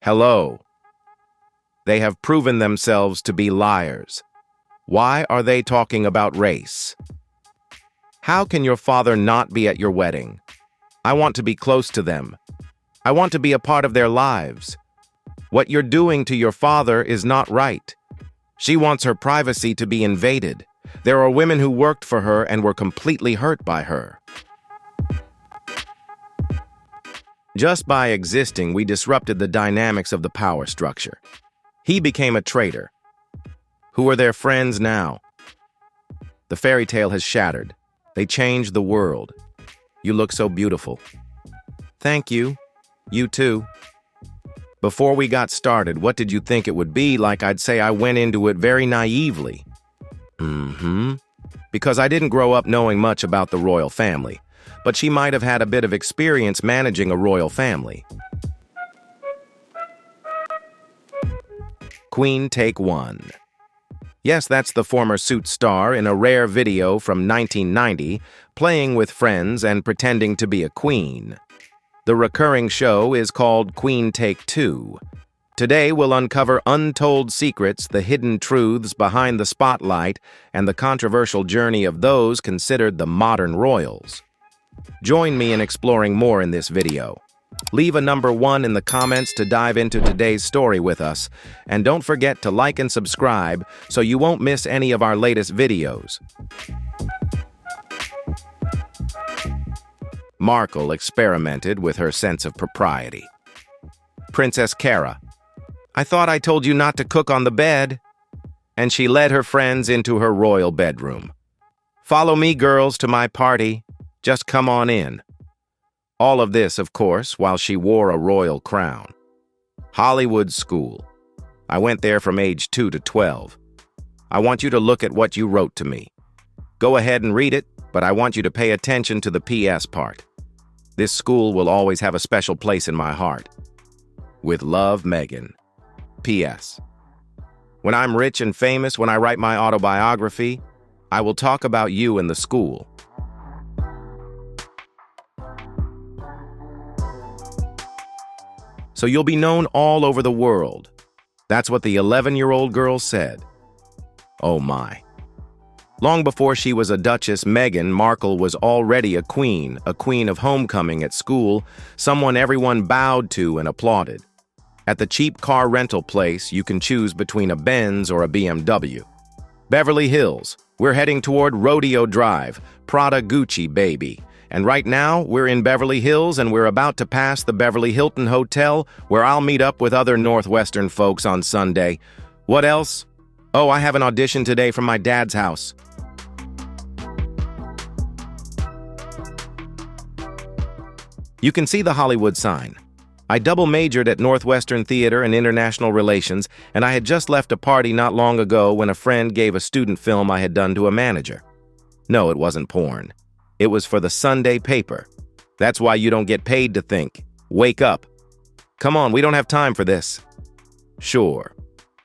Hello. They have proven themselves to be liars. Why are they talking about race? How can your father not be at your wedding? I want to be close to them. I want to be a part of their lives. What you're doing to your father is not right. She wants her privacy to be invaded. There are women who worked for her and were completely hurt by her. Just by existing, we disrupted the dynamics of the power structure. He became a traitor. Who are their friends now? The fairy tale has shattered. They changed the world. You look so beautiful. Thank you. You too. Before we got started, what did you think it would be like? I'd say I went into it very naively. Because I didn't grow up knowing much about the royal family, but she might have had a bit of experience managing a royal family. Queen Take 1. Yes, that's the former Suits star in a rare video from 1990, playing with friends and pretending to be a queen. The recurring show is called Queen Take 2. Today we'll uncover untold secrets, the hidden truths behind the spotlight, and the controversial journey of those considered the modern royals. Join me in exploring more in this video. Leave a number 1 in the comments to dive into today's story with us, and don't forget to like and subscribe so you won't miss any of our latest videos. Markle experimented with her sense of propriety. Princess Cara. I thought I told you not to cook on the bed. And she led her friends into her royal bedroom. Follow me, girls, to my party. Just come on in. All of this, of course, while she wore a royal crown. Hollywood School. I went there from age 2 to 12. I want you to look at what you wrote to me. Go ahead and read it, but I want you to pay attention to the PS part. This school will always have a special place in my heart. With love, Meghan. PS. When I'm rich and famous, when I write my autobiography, I will talk about you in the school. So you'll be known all over the world. That's what the 11-year-old girl said. Oh my. Long before she was a Duchess, Meghan Markle was already a queen of homecoming at school, someone everyone bowed to and applauded. At the cheap car rental place, you can choose between a Benz or a BMW. Beverly Hills, we're heading toward Rodeo Drive, Prada Gucci, baby. And right now, we're in Beverly Hills and we're about to pass the Beverly Hilton Hotel, where I'll meet up with other Northwestern folks on Sunday. What else? Oh, I have an audition today from my dad's house. You can see the Hollywood sign. I double majored at Northwestern Theater and International Relations, and I had just left a party not long ago when a friend gave a student film I had done to a manager. No, it wasn't porn. It was for the Sunday paper. That's why you don't get paid to think. Wake up. Come on, we don't have time for this. Sure.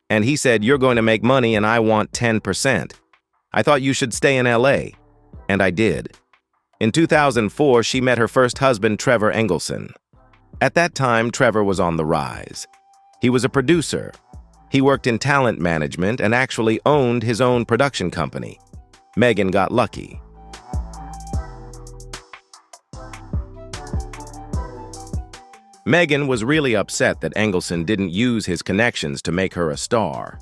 And he said, you're going to make money and I want 10%. I thought you should stay in LA. And I did. In 2004, she met her first husband, Trevor Engelson. At that time, Trevor was on the rise. He was a producer. He worked in talent management and actually owned his own production company. Meghan got lucky. Meghan was really upset that Engelson didn't use his connections to make her a star.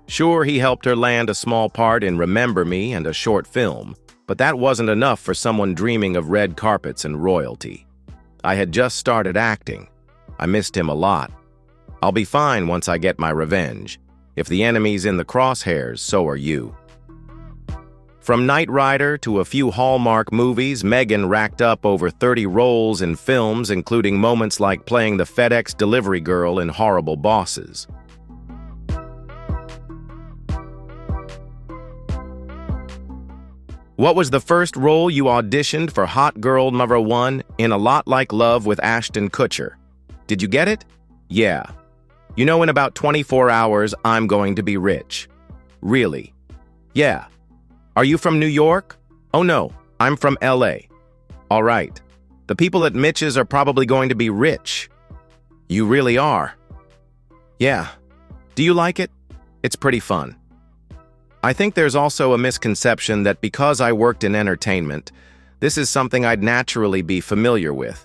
Sure, he helped her land a small part in Remember Me and a short film, but that wasn't enough for someone dreaming of red carpets and royalty. I had just started acting. I missed him a lot. I'll be fine once I get my revenge. If the enemy's in the crosshairs, so are you. From Knight Rider to a few Hallmark movies, Meghan racked up over 30 roles in films, including moments like playing the FedEx delivery girl in Horrible Bosses. What was the first role you auditioned for? Hot Girl Number 1 in A Lot Like Love with Ashton Kutcher. Did you get it? Yeah. You know, in about 24 hours, I'm going to be rich. Really? Yeah. Are you from New York? Oh no, I'm from LA. All right. The people at Mitch's are probably going to be rich. You really are. Yeah. Do you like it? It's pretty fun. I think there's also a misconception that because I worked in entertainment, this is something I'd naturally be familiar with.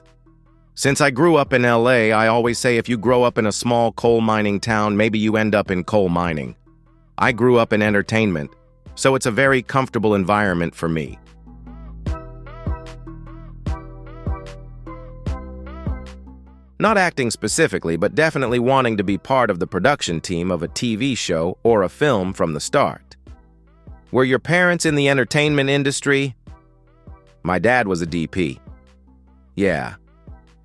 Since I grew up in LA, I always say if you grow up in a small coal mining town, maybe you end up in coal mining. I grew up in entertainment, so it's a very comfortable environment for me. Not acting specifically, but definitely wanting to be part of the production team of a TV show or a film from the start. Were your parents in the entertainment industry? My dad was a DP. Yeah.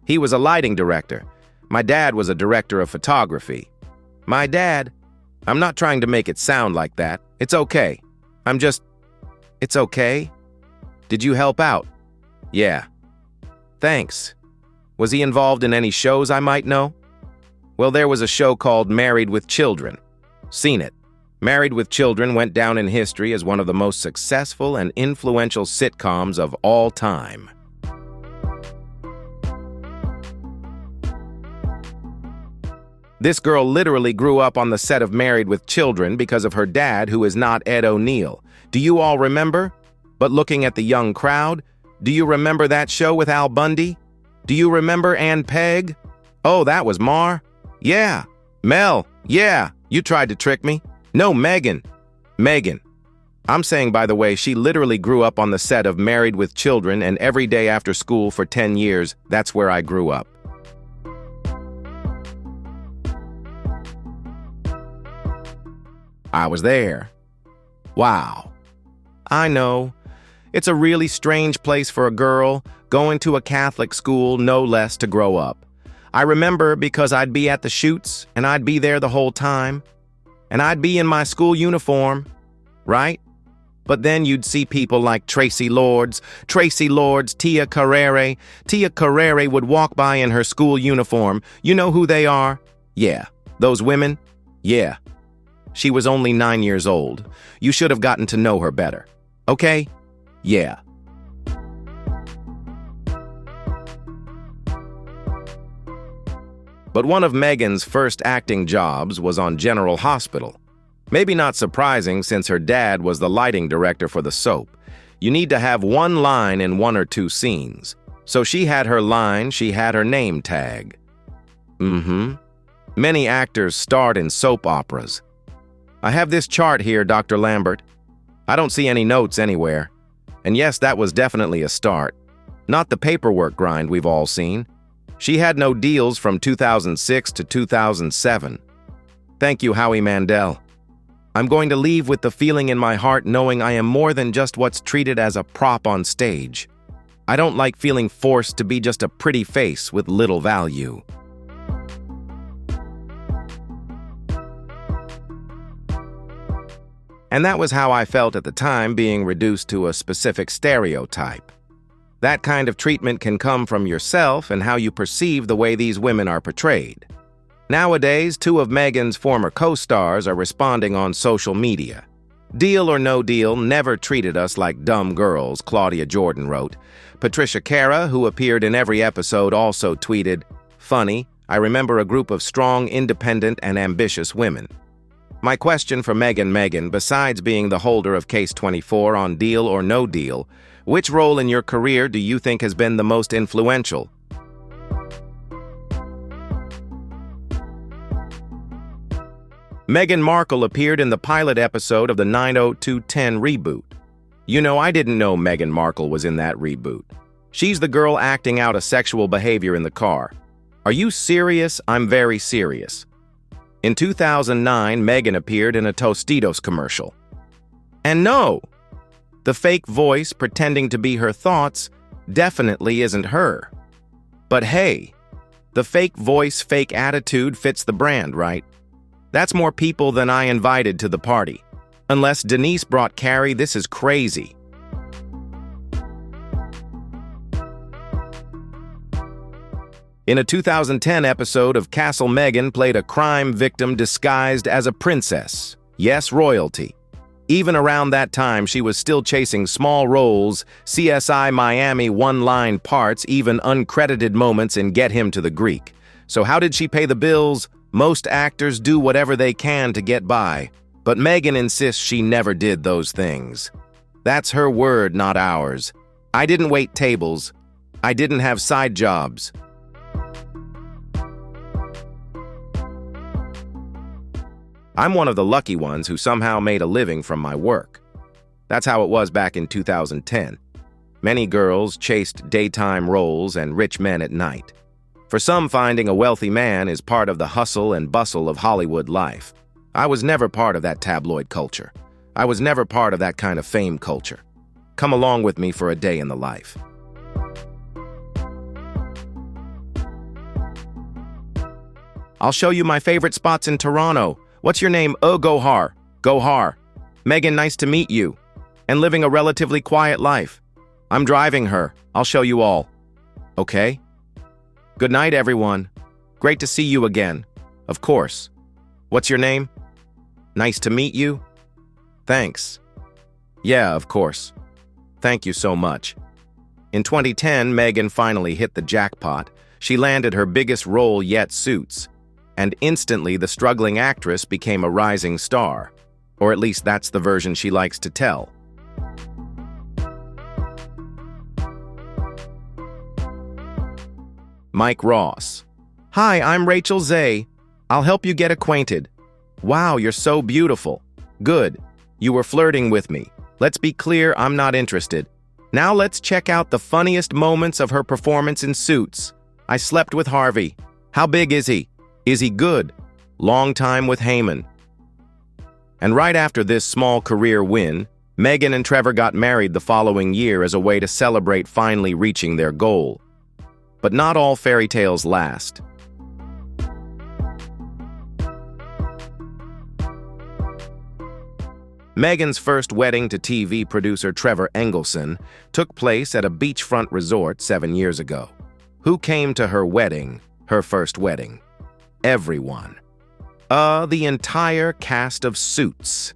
He was a lighting director. My dad was a director of photography. My dad... I'm not trying to make it sound like that. It's okay. It's okay? Did you help out? Yeah. Thanks. Was he involved in any shows I might know? Well, there was a show called Married with Children. Seen it. Married with Children went down in history as one of the most successful and influential sitcoms of all time. This girl literally grew up on the set of Married with Children because of her dad, who is not Ed O'Neill. Do you all remember? But looking at the young crowd, do you remember that show with Al Bundy? Do you remember Ann Peg? Oh, that was Mar? Yeah. Mel? Yeah. You tried to trick me? No, Meghan. Meghan. I'm saying, by the way, she literally grew up on the set of Married with Children, and every day after school for 10 years, that's where I grew up. I was there. Wow. I know. It's a really strange place for a girl, going to a Catholic school, no less, to grow up. I remember because I'd be at the shoots, and I'd be there the whole time. And I'd be in my school uniform, right? But then you'd see people like Tracy Lords, Tia Carrere. Tia Carrere would walk by in her school uniform. You know who they are? Yeah. Those women? Yeah. She was only 9 years old. You should have gotten to know her better. Okay? Yeah. But one of Meghan's first acting jobs was on General Hospital. Maybe not surprising since her dad was the lighting director for the soap. You need to have one line in 1 or 2 scenes. So she had her line, she had her name tag. Many actors starred in soap operas. I have this chart here, Dr. Lambert. I don't see any notes anywhere. And yes, that was definitely a start. Not the paperwork grind we've all seen. She had no deals from 2006 to 2007. Thank you, Howie Mandel. I'm going to leave with the feeling in my heart knowing I am more than just what's treated as a prop on stage. I don't like feeling forced to be just a pretty face with little value. And that was how I felt at the time, being reduced to a specific stereotype. That kind of treatment can come from yourself and how you perceive the way these women are portrayed. Nowadays, 2 of Meghan's former co-stars are responding on social media. Deal or No Deal never treated us like dumb girls, Claudia Jordan wrote. Patricia Cara, who appeared in every episode, also tweeted, "Funny, I remember a group of strong, independent, and ambitious women." My question for Meghan, besides being the holder of Case 24 on Deal or No Deal, which role in your career do you think has been the most influential? Meghan Markle appeared in the pilot episode of the 90210 reboot. You know, I didn't know Meghan Markle was in that reboot. She's the girl acting out a sexual behavior in the car. Are you serious? I'm very serious. In 2009, Meghan appeared in a Tostitos commercial. And no, the fake voice pretending to be her thoughts definitely isn't her. But hey, the fake voice, fake attitude fits the brand, right? That's more people than I invited to the party. Unless Denise brought Carrie, this is crazy. In a 2010 episode of Castle, Meghan played a crime victim disguised as a princess. Yes, royalty. Even around that time, she was still chasing small roles, CSI Miami one-line parts, even uncredited moments in Get Him to the Greek. So how did she pay the bills? Most actors do whatever they can to get by, but Meghan insists she never did those things. That's her word, not ours. I didn't wait tables. I didn't have side jobs. I'm one of the lucky ones who somehow made a living from my work. That's how it was back in 2010. Many girls chased daytime roles and rich men at night. For some, finding a wealthy man is part of the hustle and bustle of Hollywood life. I was never part of that tabloid culture. I was never part of that kind of fame culture. Come along with me for a day in the life. I'll show you my favorite spots in Toronto. What's your name? Oh, Gohar. Gohar. Meghan, nice to meet you. And living a relatively quiet life. I'm driving her. I'll show you all. Okay? Good night, everyone. Great to see you again. Of course. What's your name? Nice to meet you. Thanks. Yeah, of course. Thank you so much. In 2010, Meghan finally hit the jackpot. She landed her biggest role yet, Suits. And instantly the struggling actress became a rising star. Or at least that's the version she likes to tell. Mike Ross. Hi, I'm Rachel Zay. I'll help you get acquainted. Wow, you're so beautiful. Good. You were flirting with me. Let's be clear, I'm not interested. Now let's check out the funniest moments of her performance in Suits. I slept with Harvey. How big is he? Is he good? Long time with Heyman. And right after this small career win, Meghan and Trevor got married the following year as a way to celebrate finally reaching their goal. But not all fairy tales last. Meghan's first wedding to TV producer Trevor Engelson took place at a beachfront resort 7 years ago. Who came to her wedding, her first wedding? Everyone. The entire cast of Suits.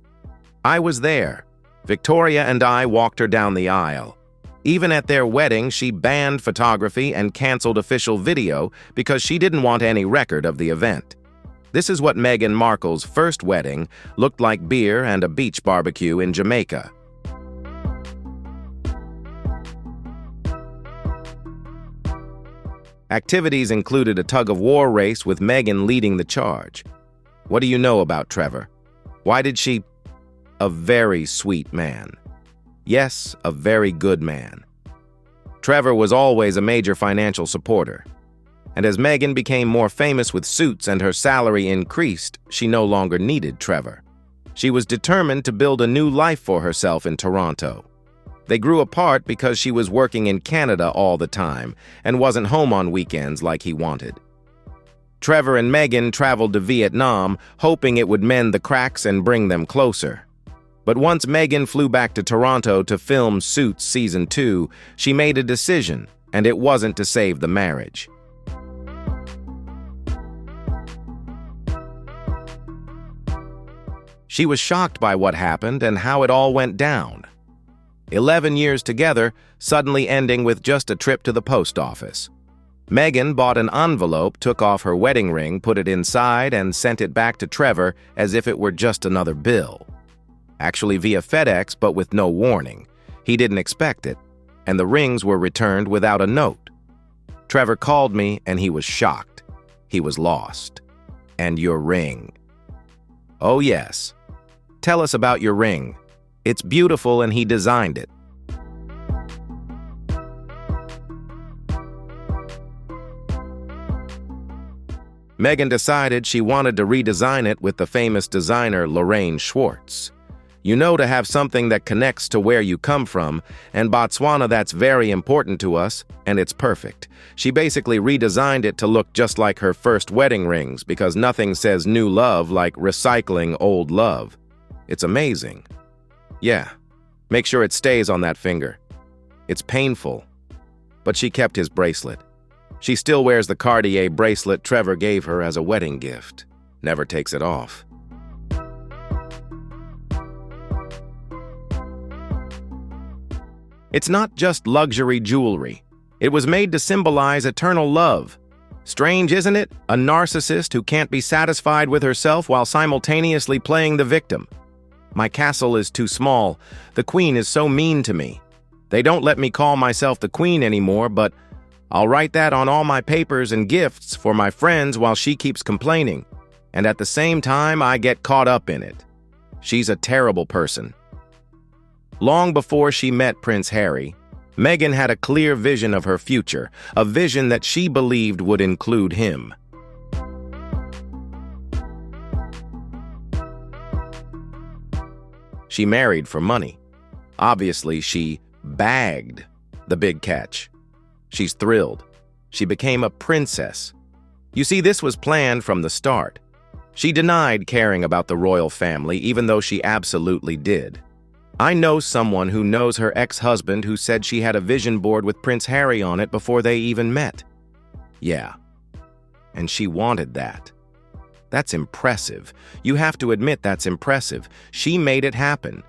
I was there. Victoria and I walked her down the aisle. Even at their wedding, she banned photography and canceled official video because she didn't want any record of the event. This is what Meghan Markle's first wedding looked like: beer and a beach barbecue in Jamaica. Activities included a tug-of-war race with Meghan leading the charge. What do you know about Trevor? Why did she... A very sweet man. Yes, a very good man. Trevor was always a major financial supporter. And as Meghan became more famous with Suits and her salary increased, she no longer needed Trevor. She was determined to build a new life for herself in Toronto. They grew apart because she was working in Canada all the time and wasn't home on weekends like he wanted. Trevor and Meghan traveled to Vietnam, hoping it would mend the cracks and bring them closer. But once Meghan flew back to Toronto to film Suits Season 2, she made a decision, and it wasn't to save the marriage. She was shocked by what happened and how it all went down. 11 years together, suddenly ending with just a trip to the post office. Meghan bought an envelope, took off her wedding ring, put it inside, and sent it back to Trevor as if it were just another bill. Actually via FedEx, but with no warning. He didn't expect it, and the rings were returned without a note. Trevor called me, and he was shocked. He was lost. And your ring. Oh yes. Tell us about your ring. It's beautiful and he designed it. Meghan decided she wanted to redesign it with the famous designer Lorraine Schwartz. You know, to have something that connects to where you come from, and Botswana, that's very important to us, and it's perfect. She basically redesigned it to look just like her first wedding rings because nothing says new love like recycling old love. It's amazing. Yeah, make sure it stays on that finger. It's painful. But she kept his bracelet. She still wears the Cartier bracelet Trevor gave her as a wedding gift. Never takes it off. It's not just luxury jewelry. It was made to symbolize eternal love. Strange, isn't it? A narcissist who can't be satisfied with herself while simultaneously playing the victim. My castle is too small. The queen is so mean to me. They don't let me call myself the queen anymore, but I'll write that on all my papers and gifts for my friends while she keeps complaining. And at the same time, I get caught up in it. She's a terrible person. Long before she met Prince Harry, Meghan had a clear vision of her future, a vision that she believed would include him. She married for money. Obviously, she bagged the big catch. She's thrilled. She became a princess. You see, this was planned from the start. She denied caring about the royal family, even though she absolutely did. I know someone who knows her ex-husband who said she had a vision board with Prince Harry on it before they even met. Yeah. And she wanted that. That's impressive. You have to admit that's impressive. She made it happen.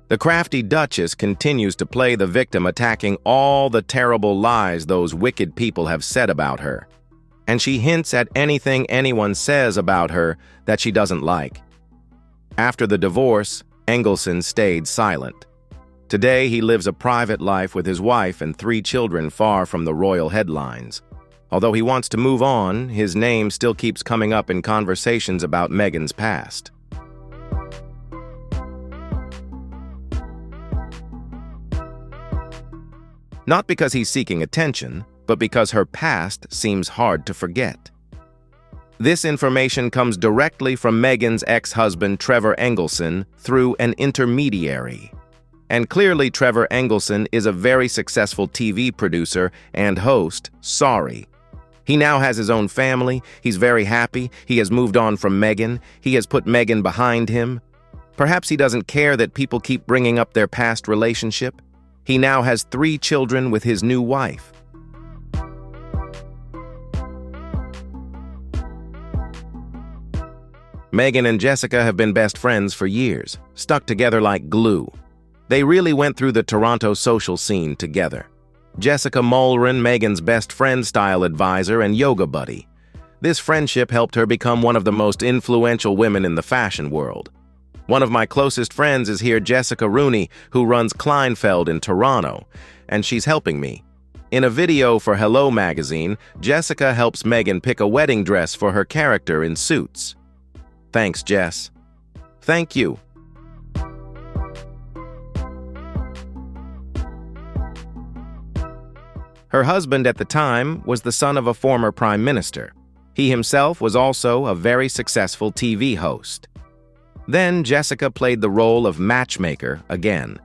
The crafty Duchess continues to play the victim, attacking all the terrible lies those wicked people have said about her. And she hints at anything anyone says about her that she doesn't like. After the divorce, Engelson stayed silent. Today, he lives a private life with his wife and 3 children far from the royal headlines. Although he wants to move on, his name still keeps coming up in conversations about Meghan's past. Not because he's seeking attention, but because her past seems hard to forget. This information comes directly from Meghan's ex-husband Trevor Engelson through an intermediary. And clearly Trevor Engelson is a very successful TV producer and host, sorry. He now has his own family, he's very happy, he has moved on from Meghan, he has put Meghan behind him. Perhaps he doesn't care that people keep bringing up their past relationship. He now has 3 children with his new wife. Meghan and Jessica have been best friends for years, stuck together like glue. They really went through the Toronto social scene together. Jessica Mulron, Meghan's best friend-style advisor and yoga buddy. This friendship helped her become one of the most influential women in the fashion world. One of my closest friends is here, Jessica Rooney, who runs Kleinfeld in Toronto, and she's helping me. In a video for Hello magazine, Jessica helps Meghan pick a wedding dress for her character in Suits. Thanks, Jess. Thank you. Her husband at the time was the son of a former prime minister. He himself was also a very successful TV host. Then Jessica played the role of matchmaker again.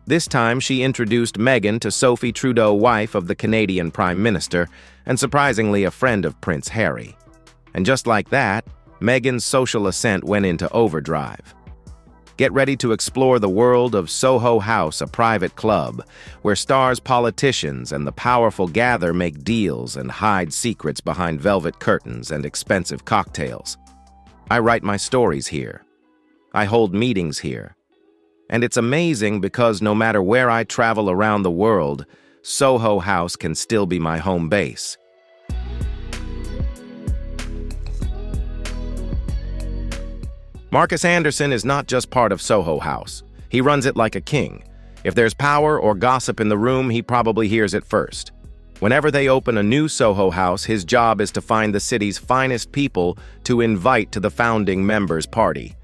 This time she introduced Meghan to Sophie Trudeau, wife of the Canadian Prime Minister, and surprisingly a friend of Prince Harry. And just like that, Meghan's social ascent went into overdrive. Get ready to explore the world of Soho House, a private club, where stars, politicians, and the powerful gather, make deals, and hide secrets behind velvet curtains and expensive cocktails. I write my stories here. I hold meetings here. And it's amazing because no matter where I travel around the world, Soho House can still be my home base. Marcus Anderson is not just part of Soho House. He runs it like a king. If there's power or gossip in the room, he probably hears it first. Whenever they open a new Soho House, his job is to find the city's finest people to invite to the founding members' party.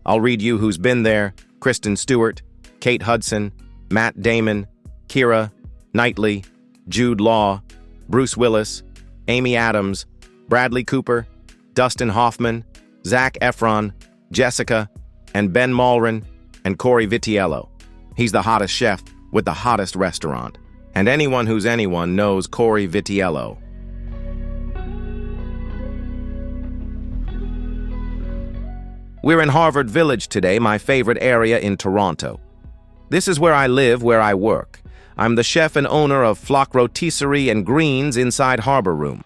I'll read you who's been there: Kristen Stewart, Kate Hudson, Matt Damon, Keira Knightley, Jude Law, Bruce Willis, Amy Adams, Bradley Cooper, Dustin Hoffman, Zac Efron, Jessica, and Ben Mulron, and Corey Vitiello. He's the hottest chef with the hottest restaurant. And anyone who's anyone knows Corey Vitiello. We're in Harvard Village today, my favorite area in Toronto. This is where I live, where I work. I'm the chef and owner of Flock Rotisserie and Greens inside Harbor Room.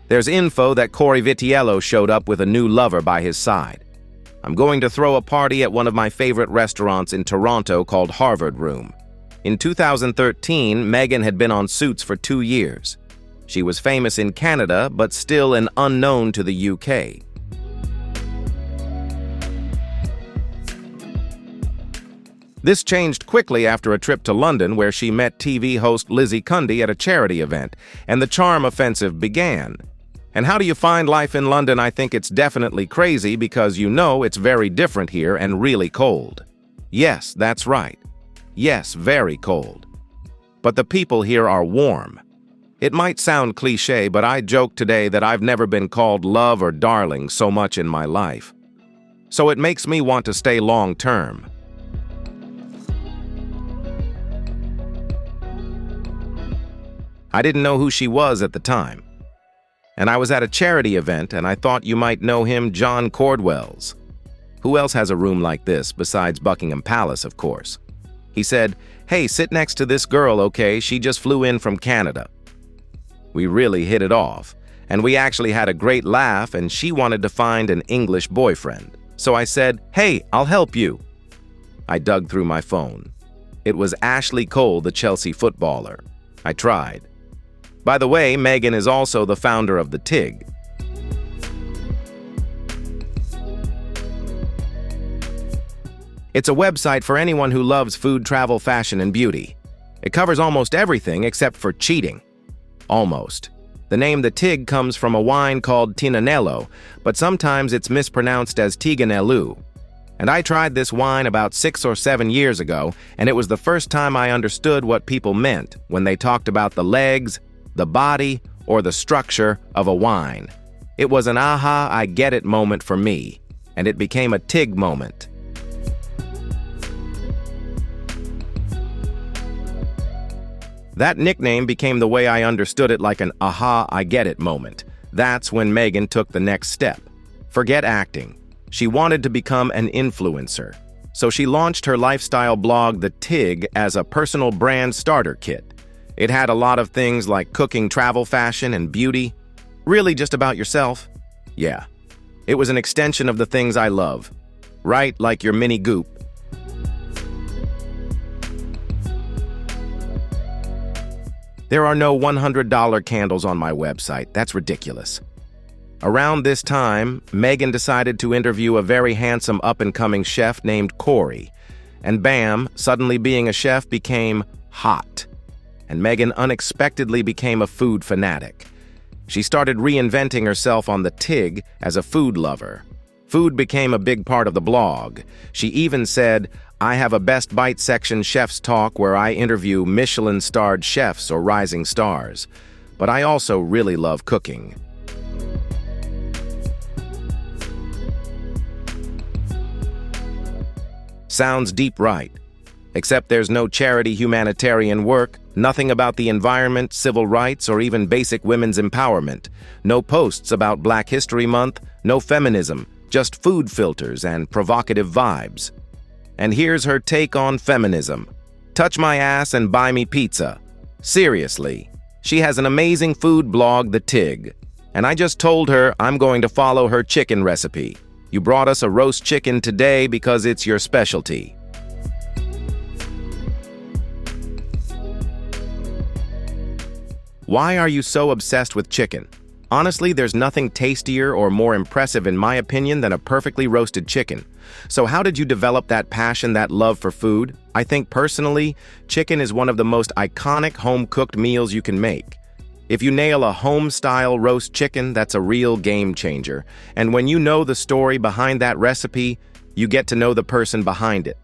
There's info that Corey Vitiello showed up with a new lover by his side. I'm going to throw a party at one of my favorite restaurants in Toronto called Harvard Room. In 2013, Meghan had been on Suits for 2 years. She was famous in Canada, but still an unknown to the UK. This changed quickly after a trip to London where she met TV host Lizzie Cundy at a charity event, and the charm offensive began. And how do you find life in London? I think it's definitely crazy because you know it's very different here and really cold. Yes, that's right. Yes, very cold. But the people here are warm. It might sound cliché, but I joked today that I've never been called love or darling so much in my life. So it makes me want to stay long term. I didn't know who she was at the time. And I was at a charity event and I thought you might know him, John Cordwell's. Who else has a room like this besides Buckingham Palace, of course? He said, "Hey, sit next to this girl, okay? She just flew in from Canada." We really hit it off, and we actually had a great laugh, and she wanted to find an English boyfriend. So I said, "Hey, I'll help you." I dug through my phone. It was Ashley Cole, the Chelsea footballer. I tried. By the way, Meghan is also the founder of the TIG. It's a website for anyone who loves food, travel, fashion, and beauty. It covers almost everything except for cheating. Almost. The name the TIG comes from a wine called Tinanello, but sometimes it's mispronounced as Tiganello. And I tried this wine about 6 or 7 years ago, and it was the first time I understood what people meant when they talked about the legs, the body, or the structure of a wine. It was an aha, I get it moment for me, and it became a TIG moment. That nickname became the way I understood it, like an aha, I get it moment. That's when Meghan took the next step. Forget acting. She wanted to become an influencer. So she launched her lifestyle blog, The TIG, as a personal brand starter kit. It had a lot of things like cooking, travel, fashion, and beauty. Really just about yourself. Yeah. It was an extension of the things I love. Right, like your mini goop. There are no $100 candles on my website. That's ridiculous. Around this time, Meghan decided to interview a very handsome up-and-coming chef named Corey. And bam, suddenly being a chef became hot. And Meghan unexpectedly became a food fanatic. She started reinventing herself on the TIG as a food lover. Food became a big part of the blog. She even said, "I have a Best Bite section chef's talk where I interview Michelin-starred chefs or rising stars. But I also really love cooking." Sounds deep, right? Except there's no charity humanitarian work, nothing about the environment, civil rights, or even basic women's empowerment. No posts about Black History Month, no feminism, just food filters and provocative vibes. And here's her take on feminism. Touch my ass and buy me pizza. Seriously. She has an amazing food blog, The TIG. And I just told her I'm going to follow her chicken recipe. You brought us a roast chicken today because it's your specialty. Why are you so obsessed with chicken? Honestly, there's nothing tastier or more impressive in my opinion than a perfectly roasted chicken. So how did you develop that passion, that love for food? I think personally, chicken is one of the most iconic home-cooked meals you can make. If you nail a home-style roast chicken, that's a real game changer. And when you know the story behind that recipe, you get to know the person behind it.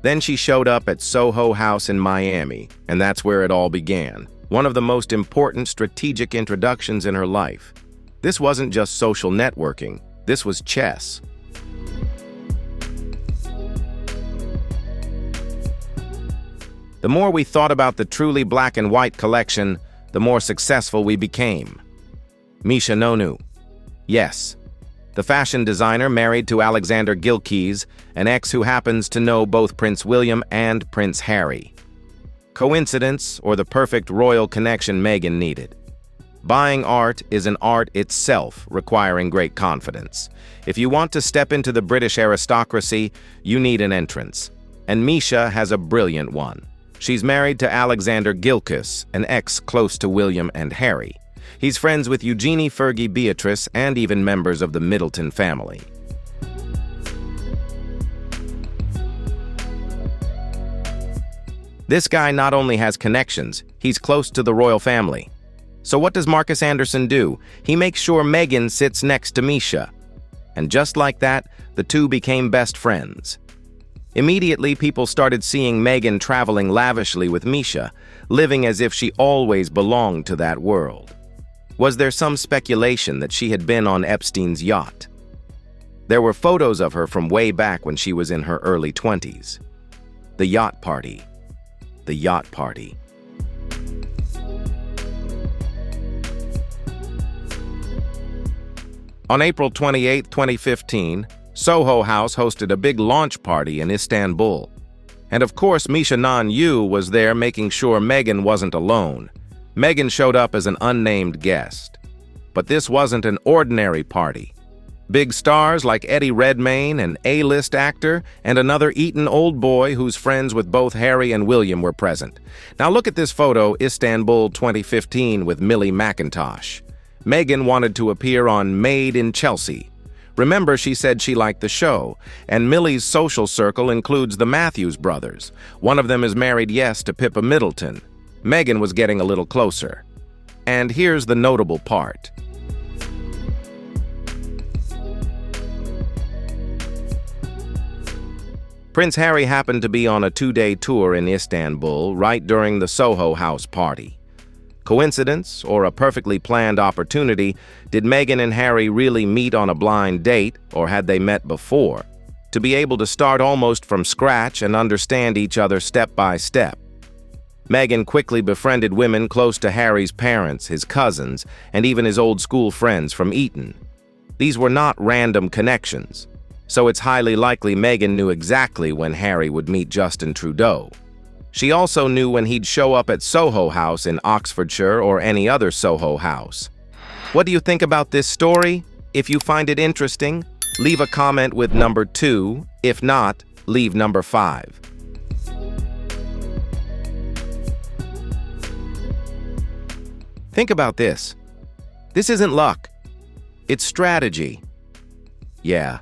Then she showed up at Soho House in Miami, and that's where it all began. One of the most important strategic introductions in her life. This wasn't just social networking, this was chess. The more we thought about the truly black and white collection, the more successful we became. Misha Nonu. Yes, the fashion designer married to Alexander Gilkes, an ex who happens to know both Prince William and Prince Harry. Coincidence or the perfect royal connection Meghan needed? Buying art is an art itself, requiring great confidence. If you want to step into the British aristocracy, you need an entrance. And Misha has a brilliant one. She's married to Alexander Gilkis, an ex close to William and Harry. He's friends with Eugenie, Fergie, Beatrice, and even members of the Middleton family. This guy not only has connections, he's close to the royal family. So what does Marcus Anderson do? He makes sure Meghan sits next to Misha. And just like that, the two became best friends. Immediately, people started seeing Meghan traveling lavishly with Misha, living as if she always belonged to that world. Was there some speculation that she had been on Epstein's yacht? There were photos of her from way back when she was in her early 20s. The yacht party. The yacht party. On April 28, 2015, Soho House hosted a big launch party in Istanbul. And of course, Misha Non-Yu was there making sure Meghan wasn't alone. Meghan showed up as an unnamed guest. But this wasn't an ordinary party. Big stars like Eddie Redmayne, an A-list actor, and another Eton old boy who's friends with both Harry and William were present. Now look at this photo, Istanbul 2015 with Millie McIntosh. Meghan wanted to appear on Made in Chelsea. Remember, she said she liked the show, and Millie's social circle includes the Matthews brothers. One of them is married, yes, to Pippa Middleton. Meghan was getting a little closer. And here's the notable part. Prince Harry happened to be on a 2-day tour in Istanbul right during the Soho House party. Coincidence, or a perfectly planned opportunity? Did Meghan and Harry really meet on a blind date, or had they met before? To be able to start almost from scratch and understand each other step by step. Meghan quickly befriended women close to Harry's parents, his cousins, and even his old school friends from Eton. These were not random connections. So it's highly likely Meghan knew exactly when Harry would meet Justin Trudeau. She also knew when he'd show up at Soho House in Oxfordshire or any other Soho house. What do you think about this story? If you find it interesting, leave a comment with number 2. If not, leave number 5. Think about this. This isn't luck. It's strategy. Yeah.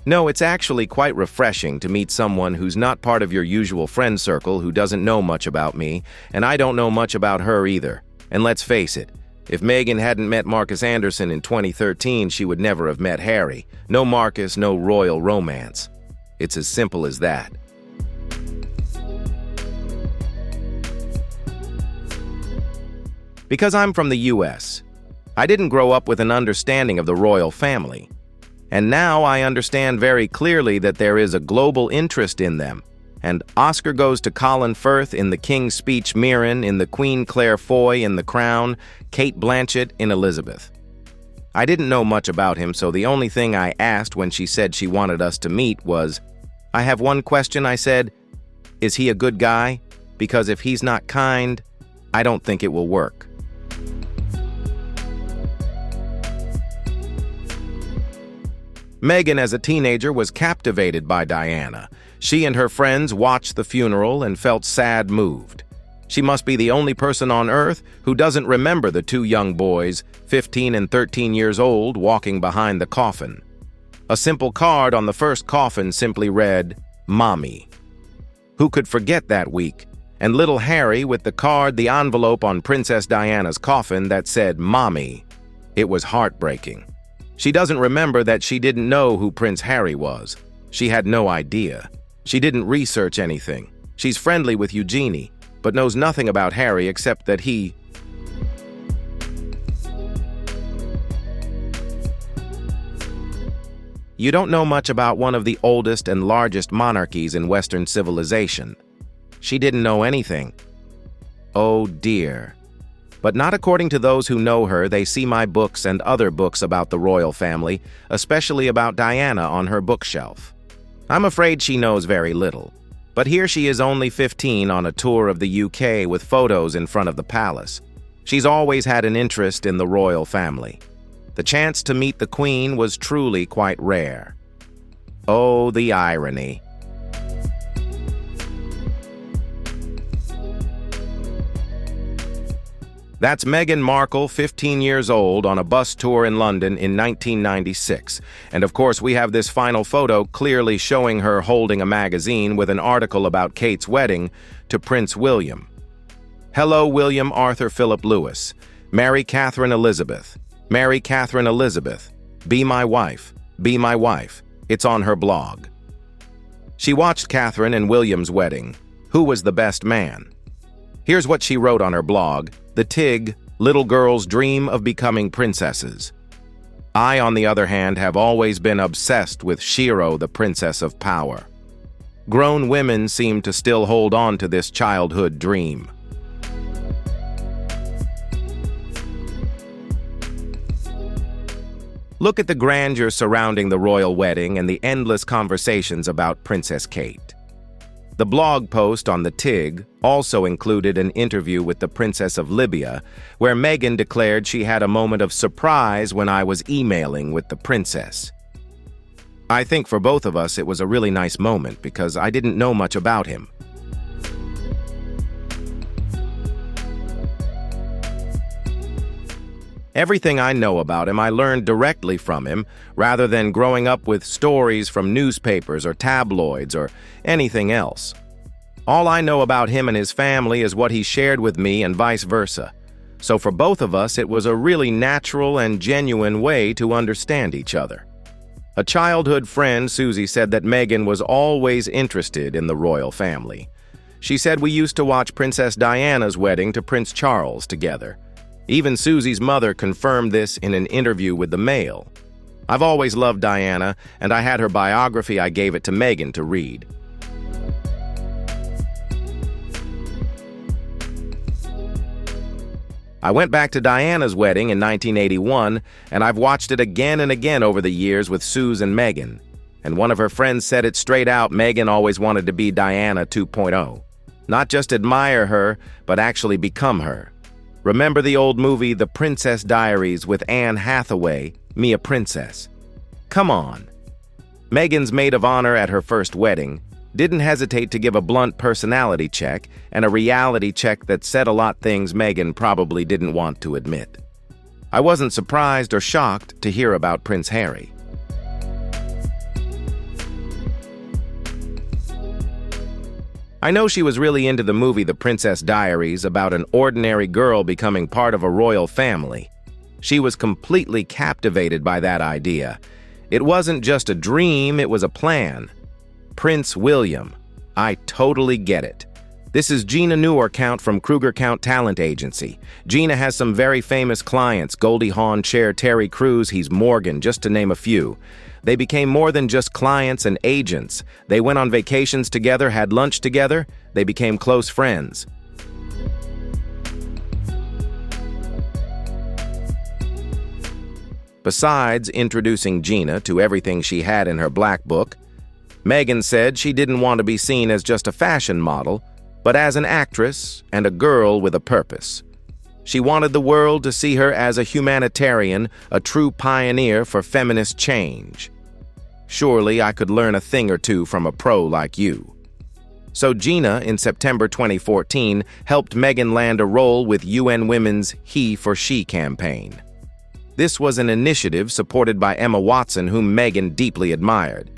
No, it's actually quite refreshing to meet someone who's not part of your usual friend circle, who doesn't know much about me, and I don't know much about her either. And let's face it, if Meghan hadn't met Marcus Anderson in 2013, she would never have met Harry. No Marcus, no royal romance. It's as simple as that. Because I'm from the US, I didn't grow up with an understanding of the royal family. And now I understand very clearly that there is a global interest in them. And Oscar goes to Colin Firth in The King's Speech, Mirren in The Queen Claire Foy in The Crown, Kate Blanchett in Elizabeth. I didn't know much about him, so the only thing I asked when she said she wanted us to meet was, I have one question, I said, is he a good guy? Because if he's not kind, I don't think it will work. Meghan, as a teenager, was captivated by Diana. She and her friends watched the funeral and felt sad moved. She must be the only person on earth who doesn't remember the two young boys, 15 and 13 years old, walking behind the coffin. A simple card on the first coffin simply read, Mommy. Who could forget that week? And little Harry with the card, the envelope on Princess Diana's coffin that said, Mommy. It was heartbreaking. She doesn't remember that she didn't know who Prince Harry was. She had no idea. She didn't research anything. She's friendly with Eugenie, but knows nothing about Harry except that he... You don't know much about one of the oldest and largest monarchies in Western civilization. She didn't know anything. Oh dear. But not according to those who know her. They see my books and other books about the royal family, especially about Diana, on her bookshelf. I'm afraid she knows very little. But here she is, only 15, on a tour of the UK with photos in front of the palace. She's always had an interest in the royal family. The chance to meet the Queen was truly quite rare. Oh, the irony. That's Meghan Markle, 15 years old, on a bus tour in London in 1996. And of course, we have this final photo clearly showing her holding a magazine with an article about Kate's wedding to Prince William. Hello, William Arthur Philip Lewis. Marry Catherine Elizabeth. Marry Catherine Elizabeth. Be my wife. Be my wife. It's on her blog. She watched Catherine and William's wedding. Who was the best man? Here's what she wrote on her blog: The Tig, little girls dream of becoming princesses. I, on the other hand, have always been obsessed with Shiro, the princess of power. Grown women seem to still hold on to this childhood dream. Look at the grandeur surrounding the royal wedding and the endless conversations about Princess Kate. The blog post on the Tig also included an interview with the Princess of Libya, where Meghan declared she had a moment of surprise when I was emailing with the princess. I think for both of us it was a really nice moment because I didn't know much about him. Everything I know about him I learned directly from him, rather than growing up with stories from newspapers or tabloids or anything else. All I know about him and his family is what he shared with me and vice versa. So for both of us, it was a really natural and genuine way to understand each other. A childhood friend, Susie, said that Meghan was always interested in the royal family. She said we used to watch Princess Diana's wedding to Prince Charles together. Even Susie's mother confirmed this in an interview with the Mail. I've always loved Diana, and I had her biography. I gave it to Meghan to read. I went back to Diana's wedding in 1981, and I've watched it again and again over the years with Suze and Meghan. And one of her friends said it straight out, Meghan always wanted to be Diana 2.0. Not just admire her, but actually become her. Remember the old movie The Princess Diaries with Anne Hathaway, Me a Princess? Come on. Meghan's maid of honor at her first wedding didn't hesitate to give a blunt personality check and a reality check that said a lot things Meghan probably didn't want to admit. I wasn't surprised or shocked to hear about Prince Harry. I know she was really into the movie The Princess Diaries about an ordinary girl becoming part of a royal family. She was completely captivated by that idea. It wasn't just a dream, it was a plan. Prince William. I totally get it. This is Gina Newarcount from Kruger Count Talent Agency. Gina has some very famous clients: Goldie Hawn, Cher, Terry Crews, he's Morgan, just to name a few. They became more than just clients and agents. They went on vacations together, had lunch together. They became close friends. Besides introducing Gina to everything she had in her black book, Meghan said she didn't want to be seen as just a fashion model, but as an actress and a girl with a purpose. She wanted the world to see her as a humanitarian, a true pioneer for feminist change. Surely I could learn a thing or two from a pro like you. So Gina, in September 2014, helped Meghan land a role with UN Women's He for She campaign. This was an initiative supported by Emma Watson, whom Meghan deeply admired.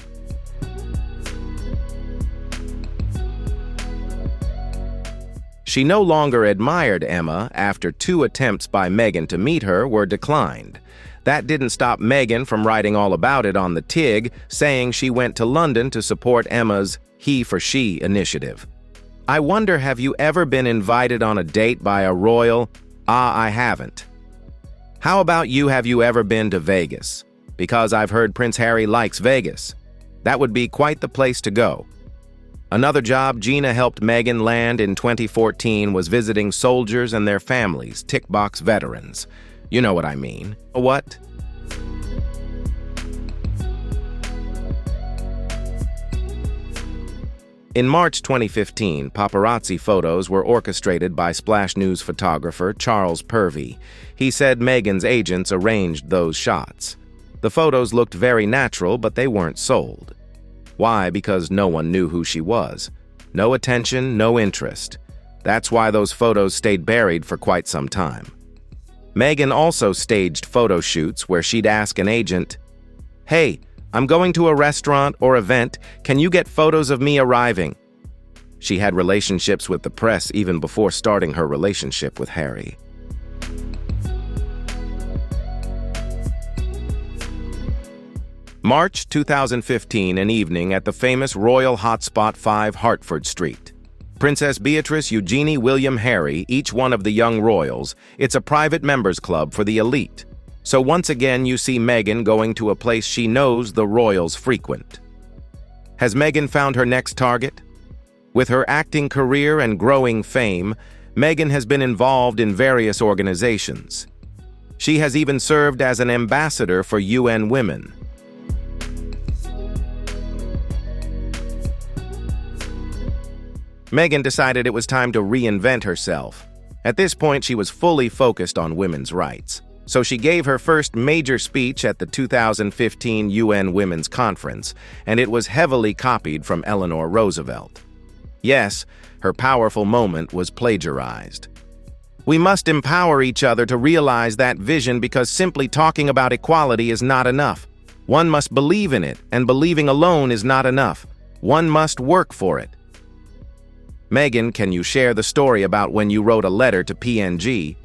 She no longer admired Emma after 2 attempts by Meghan to meet her were declined. That didn't stop Meghan from writing all about it on the Tig, saying she went to London to support Emma's He for She initiative. I wonder, have you ever been invited on a date by a royal? I haven't. How about you, have you ever been to Vegas? Because I've heard Prince Harry likes Vegas. That would be quite the place to go. Another job Gina helped Meghan land in 2014 was visiting soldiers and their families, tick box veterans. You know what I mean. What? In March 2015, paparazzi photos were orchestrated by Splash News photographer Charles Purvey. He said Meghan's agents arranged those shots. The photos looked very natural, but they weren't sold. Why? Because no one knew who she was. No attention, no interest. That's why those photos stayed buried for quite some time. Meghan also staged photo shoots where she'd ask an agent, "Hey, I'm going to a restaurant or event. Can you get photos of me arriving?" She had relationships with the press even before starting her relationship with Harry. March 2015, an evening at the famous Royal Hotspot 5 Hertford Street. Princess Beatrice, Eugenie, William, Harry, each one of the young royals. It's a private members club for the elite. So once again you see Meghan going to a place she knows the royals frequent. Has Meghan found her next target? With her acting career and growing fame, Meghan has been involved in various organizations. She has even served as an ambassador for UN Women. Meghan decided it was time to reinvent herself. At this point, she was fully focused on women's rights. So she gave her first major speech at the 2015 UN Women's Conference, and it was heavily copied from Eleanor Roosevelt. Yes, her powerful moment was plagiarized. We must empower each other to realize that vision because simply talking about equality is not enough. One must believe in it, and believing alone is not enough. One must work for it. Meghan, can you share the story about when you wrote a letter to PNG?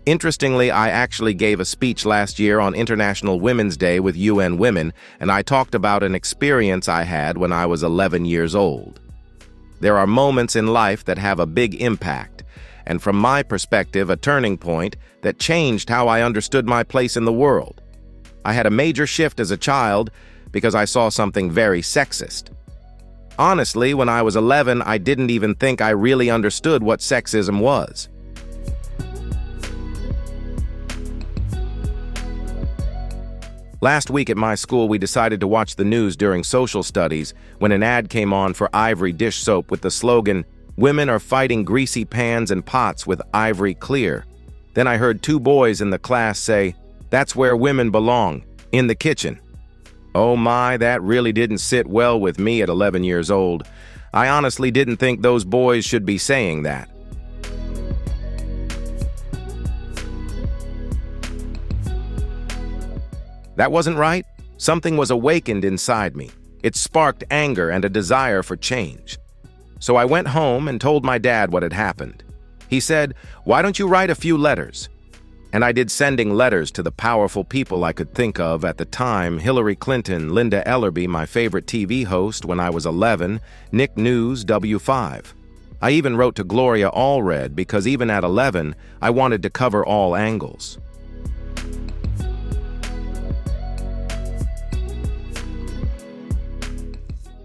Interestingly, I actually gave a speech last year on International Women's Day with UN Women, and I talked about an experience I had when I was 11 years old. There are moments in life that have a big impact, and from my perspective, a turning point that changed how I understood my place in the world. I had a major shift as a child because I saw something very sexist. Honestly, when I was 11, I didn't even think I really understood what sexism was. Last week at my school, we decided to watch the news during social studies when an ad came on for Ivory dish soap with the slogan, "Women are fighting greasy pans and pots with Ivory Clear." Then I heard two boys in the class say, "That's where women belong, in the kitchen." Oh my, that really didn't sit well with me at 11 years old. I honestly didn't think those boys should be saying that. That wasn't right. Something was awakened inside me. It sparked anger and a desire for change. So I went home and told my dad what had happened. He said, "Why don't you write a few letters?" And I did, sending letters to the powerful people I could think of at the time: Hillary Clinton, Linda Ellerbee, my favorite TV host when I was 11, Nick News, W5. I even wrote to Gloria Allred because even at 11, I wanted to cover all angles.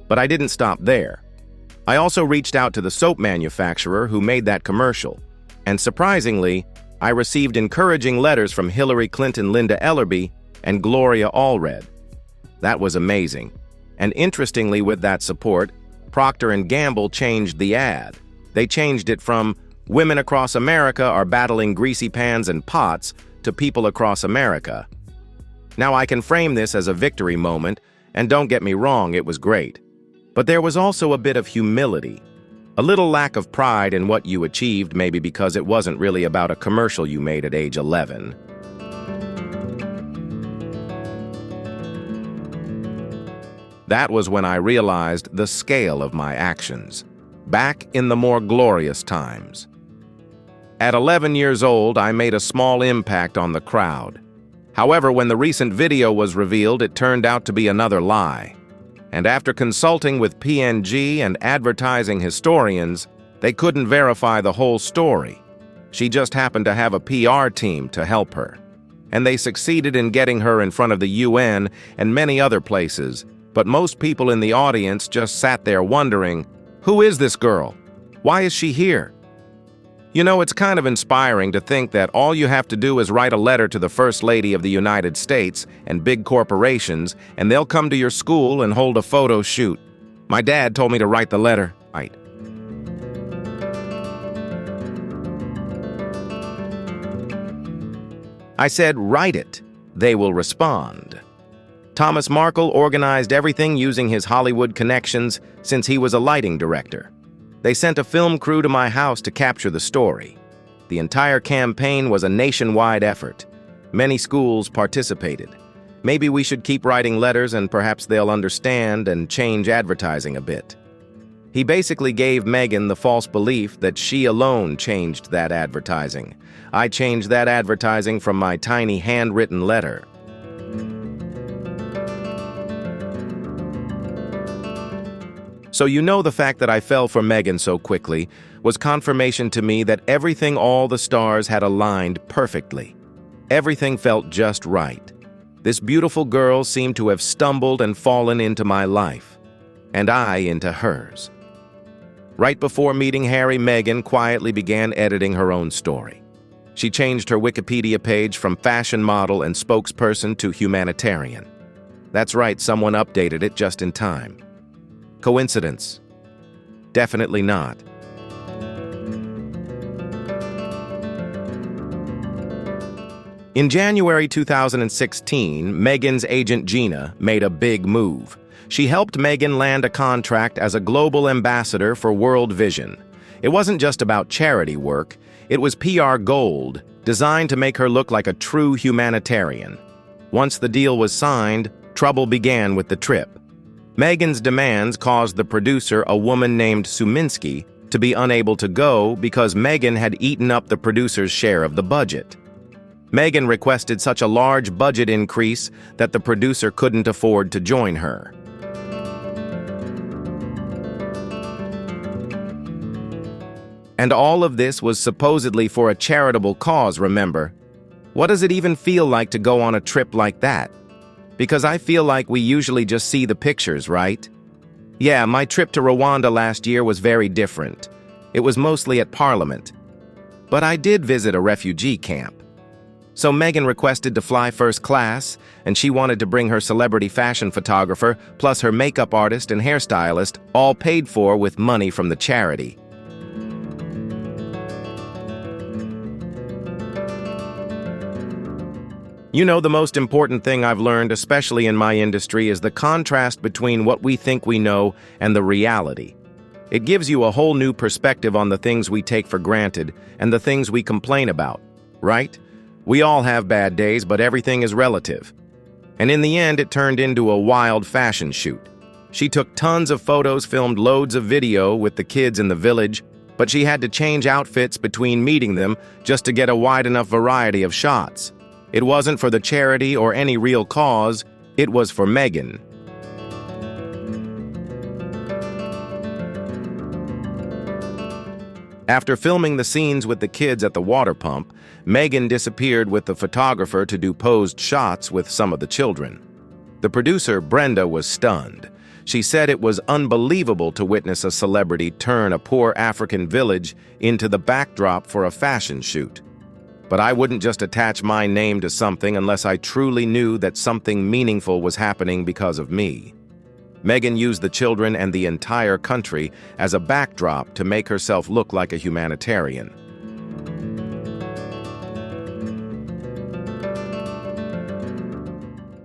But I didn't stop there. I also reached out to the soap manufacturer who made that commercial. And surprisingly, I received encouraging letters from Hillary Clinton, Linda Ellerbee, and Gloria Allred. That was amazing. And interestingly, with that support, Procter & Gamble changed the ad. They changed it from "Women across America are battling greasy pans and pots" to "People across America." Now I can frame this as a victory moment, and don't get me wrong, it was great. But there was also a bit of humility, a little lack of pride in what you achieved, maybe because it wasn't really about a commercial you made at age 11. That was when I realized the scale of my actions, back in the more glorious times. At 11 years old, I made a small impact on the crowd. However, when the recent video was revealed, it turned out to be another lie. And after consulting with PNG and advertising historians, they couldn't verify the whole story. She just happened to have a PR team to help her. And they succeeded in getting her in front of the UN and many other places, but most people in the audience just sat there wondering, who is this girl? Why is she here? You know, it's kind of inspiring to think that all you have to do is write a letter to the First Lady of the United States and big corporations, and they'll come to your school and hold a photo shoot. My dad told me to write the letter. Right. I said, write it. They will respond. Thomas Markle organized everything using his Hollywood connections since he was a lighting director. They sent a film crew to my house to capture the story. The entire campaign was a nationwide effort. Many schools participated. Maybe we should keep writing letters and perhaps they'll understand and change advertising a bit. He basically gave Meghan the false belief that she alone changed that advertising. I changed that advertising from my tiny handwritten letter. So the fact that I fell for Meghan so quickly was confirmation to me that everything all the stars had aligned perfectly. Everything felt just right. This beautiful girl seemed to have stumbled and fallen into my life, and I into hers. Right before meeting Harry, Meghan quietly began editing her own story. She changed her Wikipedia page from fashion model and spokesperson to humanitarian. That's right, someone updated it just in time. Coincidence? Definitely not. In January 2016, Meghan's agent Gina made a big move. She helped Meghan land a contract as a global ambassador for World Vision. It wasn't just about charity work, it was PR gold, designed to make her look like a true humanitarian. Once the deal was signed, trouble began with the trip. Meghan's demands caused the producer, a woman named Suminski, to be unable to go because Meghan had eaten up the producer's share of the budget. Meghan requested such a large budget increase that the producer couldn't afford to join her. And all of this was supposedly for a charitable cause, remember? What does it even feel like to go on a trip like that? Because I feel like we usually just see the pictures, right? Yeah, my trip to Rwanda last year was very different. It was mostly at Parliament. But I did visit a refugee camp. So Meghan requested to fly first class, and she wanted to bring her celebrity fashion photographer, plus her makeup artist and hairstylist, all paid for with money from the charity. The most important thing I've learned, especially in my industry, is the contrast between what we think we know and the reality. It gives you a whole new perspective on the things we take for granted and the things we complain about, right? We all have bad days, but everything is relative. And in the end, it turned into a wild fashion shoot. She took tons of photos, filmed loads of video with the kids in the village, but she had to change outfits between meeting them just to get a wide enough variety of shots. It wasn't for the charity or any real cause, it was for Meghan. After filming the scenes with the kids at the water pump, Meghan disappeared with the photographer to do posed shots with some of the children. The producer, Brenda, was stunned. She said it was unbelievable to witness a celebrity turn a poor African village into the backdrop for a fashion shoot. But I wouldn't just attach my name to something unless I truly knew that something meaningful was happening because of me. Meghan used the children and the entire country as a backdrop to make herself look like a humanitarian.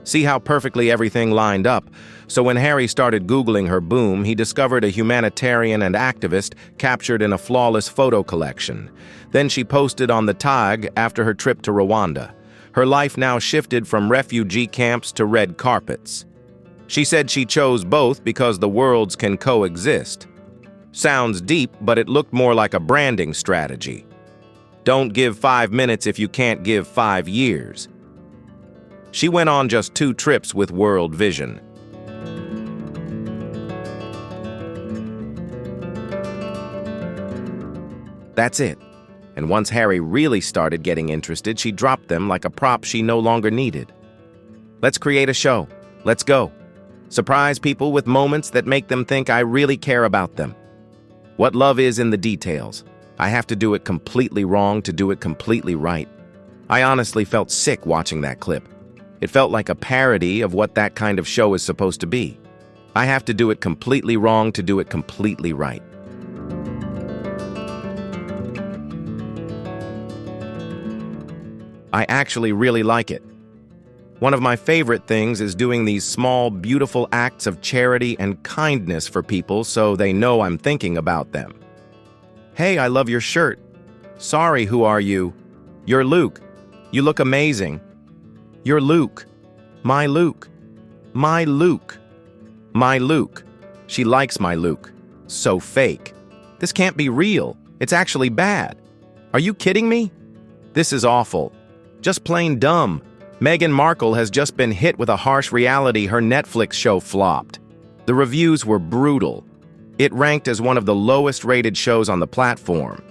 See how perfectly everything lined up? So when Harry started Googling her boom, he discovered a humanitarian and activist captured in a flawless photo collection. Then she posted on the tag after her trip to Rwanda. Her life now shifted from refugee camps to red carpets. She said she chose both because the worlds can coexist. Sounds deep, but it looked more like a branding strategy. Don't give 5 minutes if you can't give 5 years. She went on just 2 trips with World Vision. That's it. And once Harry really started getting interested, she dropped them like a prop she no longer needed. Let's create a show. Let's go. Surprise people with moments that make them think I really care about them. What love is in the details. I have to do it completely wrong to do it completely right. I honestly felt sick watching that clip. It felt like a parody of what that kind of show is supposed to be. I have to do it completely wrong to do it completely right. I actually really like it. One of my favorite things is doing these small, beautiful acts of charity and kindness for people so they know I'm thinking about them. Hey, I love your shirt. Sorry, who are you? You're Luke. You look amazing. You're Luke. My Luke. My Luke. My Luke. She likes my Luke. So fake. This can't be real. It's actually bad. Are you kidding me? This is awful. Just plain dumb. Meghan Markle has just been hit with a harsh reality. Her Netflix show flopped. The reviews were brutal. It ranked as one of the lowest-rated shows on the platform.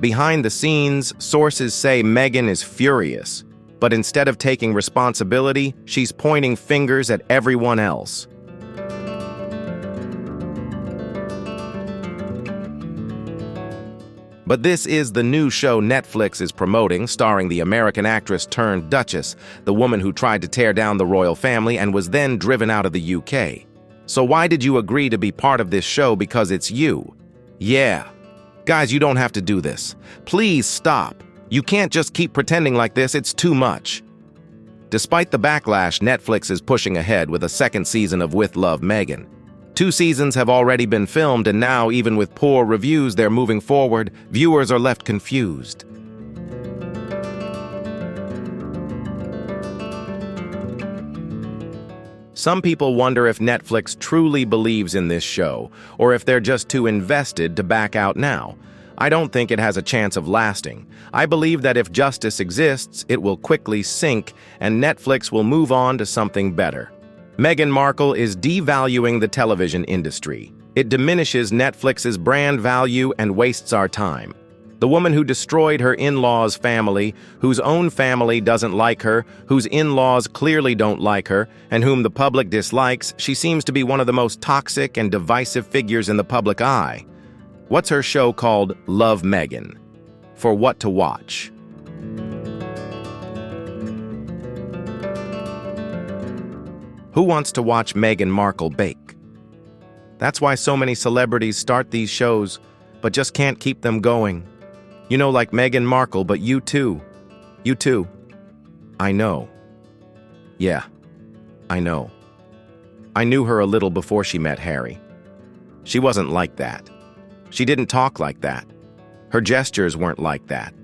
Behind the scenes, sources say Meghan is furious, but instead of taking responsibility, she's pointing fingers at everyone else. But this is the new show Netflix is promoting, starring the American actress turned Duchess, the woman who tried to tear down the royal family and was then driven out of the UK. So why did you agree to be part of this show? Because it's you. Yeah. Guys, you don't have to do this. Please stop. You can't just keep pretending like this. It's too much. Despite the backlash, Netflix is pushing ahead with a second season of With Love, Meghan. 2 seasons have already been filmed, and now, even with poor reviews, they're moving forward. Viewers are left confused. Some people wonder if Netflix truly believes in this show, or if they're just too invested to back out now. I don't think it has a chance of lasting. I believe that if justice exists, it will quickly sink, and Netflix will move on to something better. Meghan Markle is devaluing the television industry. It diminishes Netflix's brand value and wastes our time. The woman who destroyed her in-laws' family, whose own family doesn't like her, whose in-laws clearly don't like her, and whom the public dislikes, she seems to be one of the most toxic and divisive figures in the public eye. What's her show called? Love, Meghan. For what to watch? Who wants to watch Meghan Markle bake? That's why so many celebrities start these shows, but just can't keep them going. You know, like Meghan Markle, but you too. You too. I know. Yeah, I know. I knew her a little before she met Harry. She wasn't like that. She didn't talk like that. Her gestures weren't like that.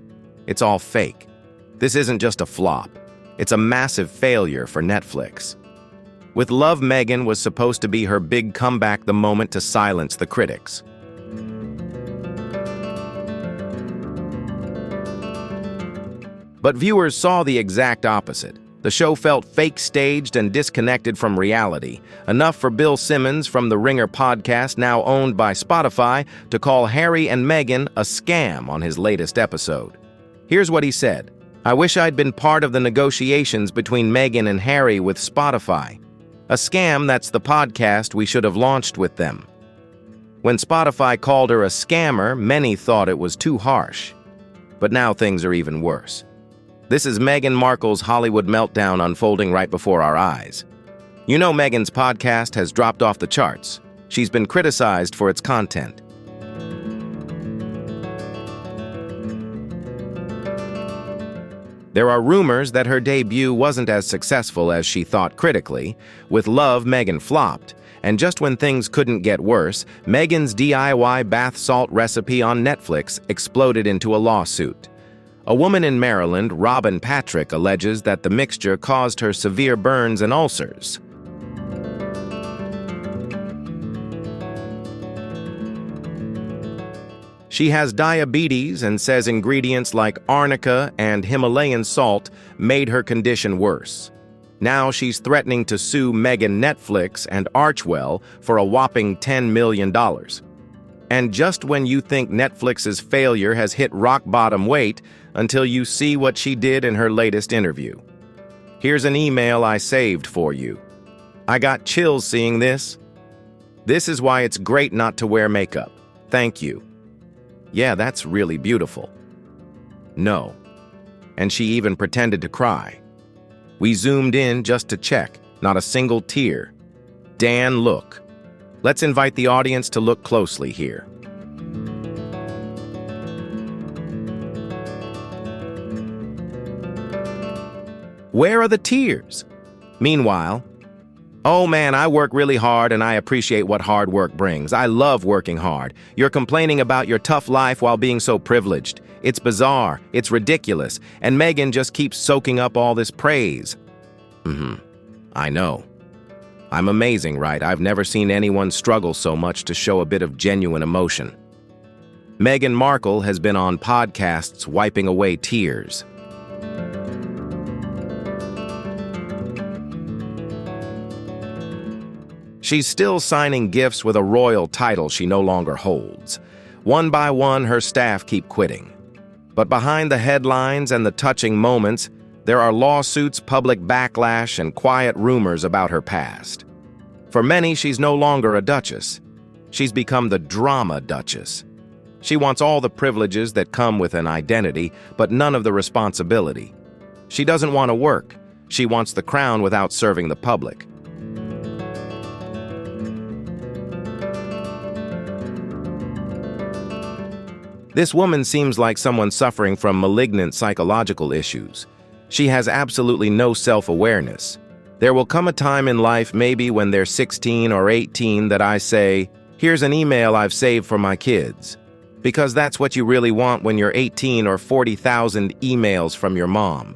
It's all fake. This isn't just a flop. It's a massive failure for Netflix. With Love, Meghan was supposed to be her big comeback, the moment to silence the critics. But viewers saw the exact opposite. The show felt fake-staged and disconnected from reality, enough for Bill Simmons from the Ringer podcast, now owned by Spotify, to call Harry and Meghan a scam on his latest episode. Here's what he said. "I wish I'd been part of the negotiations between Meghan and Harry with Spotify. A scam, that's the podcast we should have launched with them." When Spotify called her a scammer, many thought it was too harsh. But now things are even worse. This is Meghan Markle's Hollywood meltdown unfolding right before our eyes. You know Meghan's podcast has dropped off the charts. She's been criticized for its content. There are rumors that her debut wasn't as successful as she thought critically. With Love, Meghan flopped. And just when things couldn't get worse, Meghan's DIY bath salt recipe on Netflix exploded into a lawsuit. A woman in Maryland, Robin Patrick, alleges that the mixture caused her severe burns and ulcers. She has diabetes and says ingredients like arnica and Himalayan salt made her condition worse. Now she's threatening to sue Meghan, Netflix, and Archwell for a whopping $10 million. And just when you think Netflix's failure has hit rock bottom, wait until you see what she did in her latest interview. Here's an email I saved for you. I got chills seeing this. "This is why it's great not to wear makeup. Thank you. Yeah, that's really beautiful." No. And she even pretended to cry. We zoomed in just to check. Not a single tear. Dan, look. Let's invite the audience to look closely here. Where are the tears? Meanwhile, "Oh man, I work really hard and I appreciate what hard work brings. I love working hard. You're complaining about your tough life while being so privileged. It's bizarre, it's ridiculous, and Meghan just keeps soaking up all this praise." I know. I'm amazing, right? I've never seen anyone struggle so much to show a bit of genuine emotion. Meghan Markle has been on podcasts wiping away tears. She's still signing gifts with a royal title she no longer holds. One by one, her staff keep quitting. But behind the headlines and the touching moments, there are lawsuits, public backlash, and quiet rumors about her past. For many, she's no longer a duchess. She's become the drama duchess. She wants all the privileges that come with an identity, but none of the responsibility. She doesn't want to work. She wants the crown without serving the public. This woman seems like someone suffering from malignant psychological issues. She has absolutely no self-awareness. There will come a time in life, maybe when they're 16 or 18, that I say, "Here's an email I've saved for my kids." Because that's what you really want when you're 18 or 40,000 emails from your mom.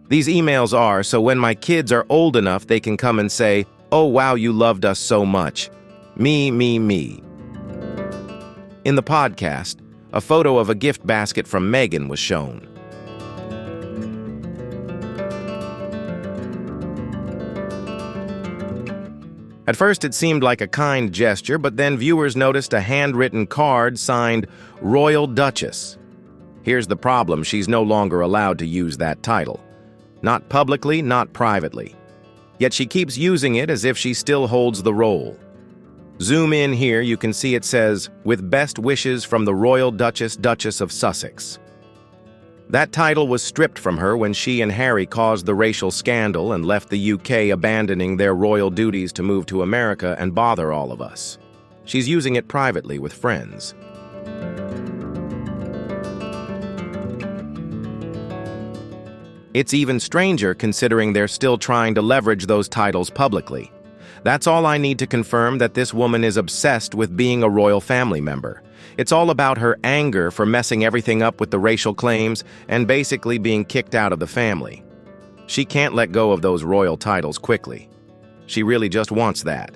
These emails are so when my kids are old enough, they can come and say, "Oh wow, you loved us so much. Me, me, me." In the podcast, a photo of a gift basket from Meghan was shown. At first, it seemed like a kind gesture, but then viewers noticed a handwritten card signed Royal Duchess. Here's the problem: she's no longer allowed to use that title. Not publicly, not privately. Yet she keeps using it as if she still holds the role. Zoom in here, you can see it says, "With best wishes from the Royal Duchess, Duchess of Sussex." That title was stripped from her when she and Harry caused the racial scandal and left the UK, abandoning their royal duties to move to America and bother all of us. She's using it privately with friends. It's even stranger considering they're still trying to leverage those titles publicly. That's all I need to confirm that this woman is obsessed with being a royal family member. It's all about her anger for messing everything up with the racial claims and basically being kicked out of the family. She can't let go of those royal titles quickly. She really just wants that.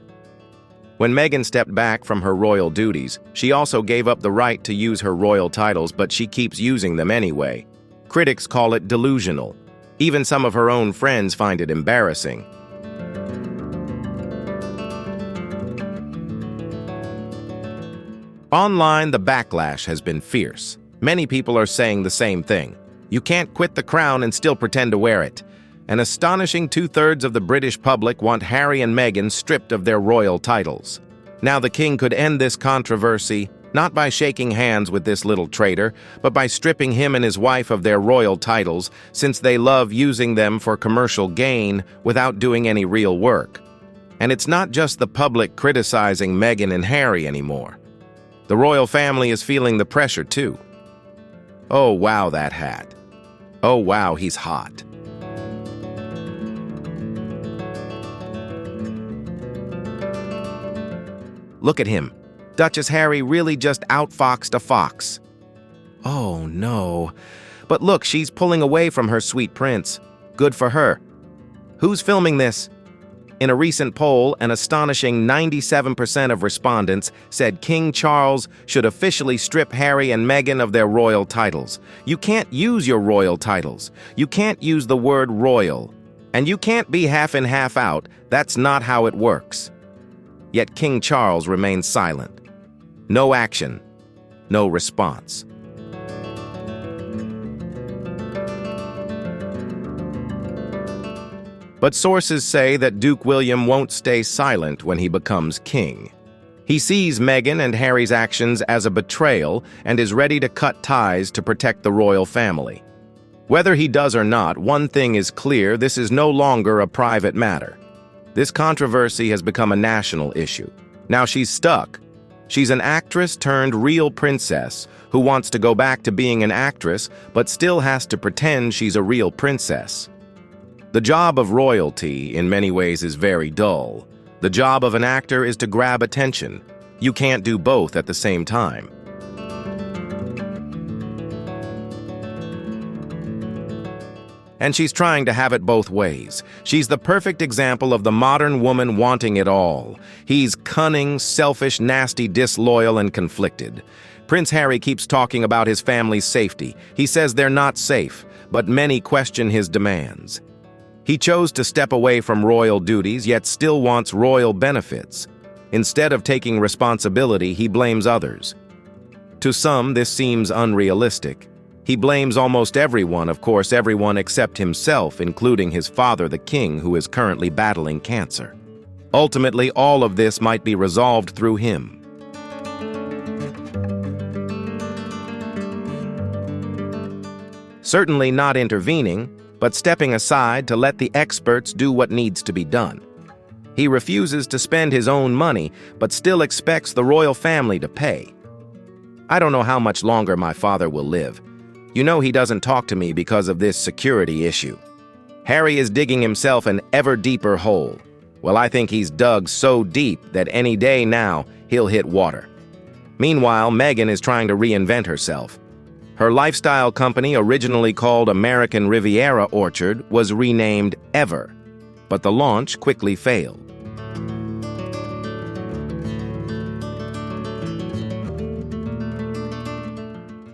When Meghan stepped back from her royal duties, she also gave up the right to use her royal titles, but she keeps using them anyway. Critics call it delusional. Even some of her own friends find it embarrassing. Online, the backlash has been fierce. Many people are saying the same thing. You can't quit the crown and still pretend to wear it. An astonishing 2/3 of the British public want Harry and Meghan stripped of their royal titles. Now the king could end this controversy not by shaking hands with this little traitor, but by stripping him and his wife of their royal titles, since they love using them for commercial gain without doing any real work. And it's not just the public criticizing Meghan and Harry anymore. The royal family is feeling the pressure too. Oh wow, that hat. Oh wow, he's hot. Look at him. Duchess Harry really just outfoxed a fox. Oh no. But look, she's pulling away from her sweet prince. Good for her. Who's filming this? In a recent poll, an astonishing 97% of respondents said King Charles should officially strip Harry and Meghan of their royal titles. You can't use your royal titles. You can't use the word royal. And you can't be half in, half out. That's not how it works. Yet King Charles remains silent. No action, no response. But sources say that Duke William won't stay silent when he becomes king. He sees Meghan and Harry's actions as a betrayal and is ready to cut ties to protect the royal family. Whether he does or not, one thing is clear: this is no longer a private matter. This controversy has become a national issue. Now she's stuck. She's an actress turned real princess who wants to go back to being an actress but still has to pretend she's a real princess. The job of royalty, in many ways, is very dull. The job of an actor is to grab attention. You can't do both at the same time. And she's trying to have it both ways. She's the perfect example of the modern woman wanting it all. He's cunning, selfish, nasty, disloyal, and conflicted. Prince Harry keeps talking about his family's safety. He says they're not safe, but many question his demands. He chose to step away from royal duties, yet still wants royal benefits. Instead of taking responsibility, he blames others. To some, this seems unrealistic. He blames almost everyone, of course, everyone except himself, including his father, the king, who is currently battling cancer. Ultimately, all of this might be resolved through him. Certainly not intervening, but stepping aside to let the experts do what needs to be done. He refuses to spend his own money, but still expects the royal family to pay. I don't know how much longer my father will live. You know he doesn't talk to me because of this security issue. Harry is digging himself an ever deeper hole. Well, I think he's dug so deep that any day now he'll hit water. Meanwhile, Meghan is trying to reinvent herself. Her lifestyle company, originally called American Riviera Orchard, was renamed Ever, but the launch quickly failed.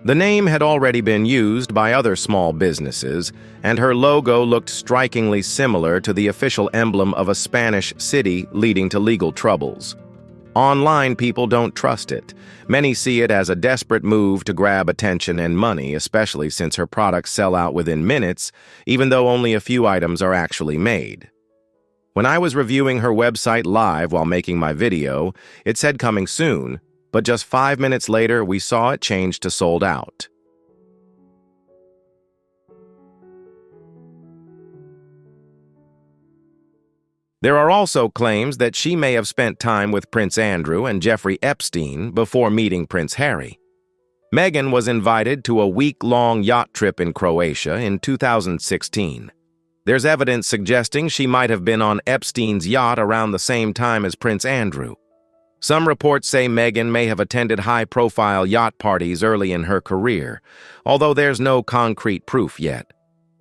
The name had already been used by other small businesses, and her logo looked strikingly similar to the official emblem of a Spanish city, leading to legal troubles. Online people don't trust it. Many see it as a desperate move to grab attention and money, especially since her products sell out within minutes, even though only a few items are actually made. When I was reviewing her website live while making my video, it said coming soon, but just 5 minutes later, we saw it change to sold out. There are also claims that she may have spent time with Prince Andrew and Jeffrey Epstein before meeting Prince Harry. Meghan was invited to a week-long yacht trip in Croatia in 2016. There's evidence suggesting she might have been on Epstein's yacht around the same time as Prince Andrew. Some reports say Meghan may have attended high-profile yacht parties early in her career, although there's no concrete proof yet.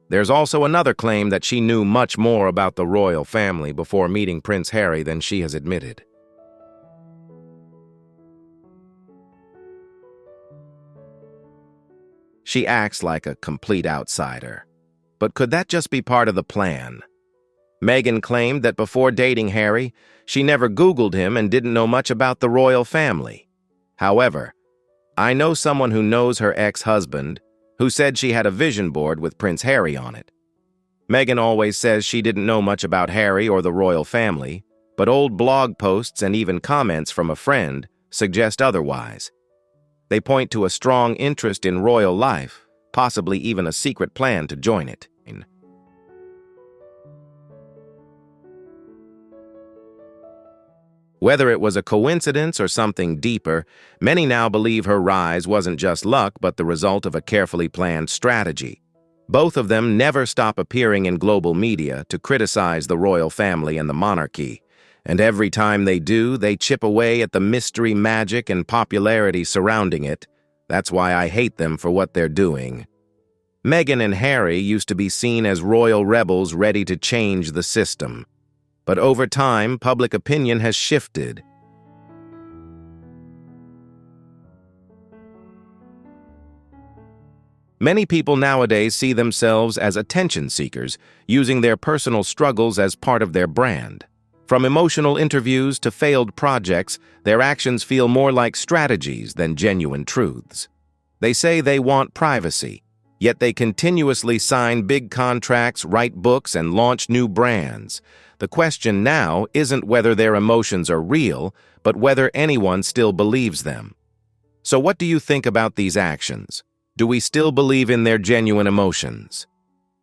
There's also another claim that she knew much more about the royal family before meeting Prince Harry than she has admitted. She acts like a complete outsider. But could that just be part of the plan? Meghan claimed that before dating Harry, she never Googled him and didn't know much about the royal family. However, I know someone who knows her ex-husband who said she had a vision board with Prince Harry on it. Meghan always says she didn't know much about Harry or the royal family, but old blog posts and even comments from a friend suggest otherwise. They point to a strong interest in royal life, possibly even a secret plan to join it. Whether it was a coincidence or something deeper, many now believe her rise wasn't just luck but the result of a carefully planned strategy. Both of them never stop appearing in global media to criticize the royal family and the monarchy, and every time they do, they chip away at the mystery, magic, and popularity surrounding it. That's why I hate them for what they're doing. Meghan and Harry used to be seen as royal rebels ready to change the system. But over time, public opinion has shifted. Many people nowadays see themselves as attention seekers, using their personal struggles as part of their brand. From emotional interviews to failed projects, their actions feel more like strategies than genuine truths. They say they want privacy, yet they continuously sign big contracts, write books, and launch new brands. The question now isn't whether their emotions are real, but whether anyone still believes them. So what do you think about these actions? Do we still believe in their genuine emotions?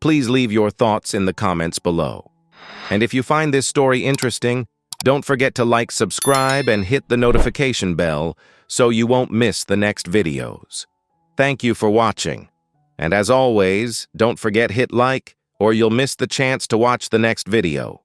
Please leave your thoughts in the comments below. And if you find this story interesting, don't forget to like, subscribe, and hit the notification bell so you won't miss the next videos. Thank you for watching. And as always, don't forget hit like or you'll miss the chance to watch the next video.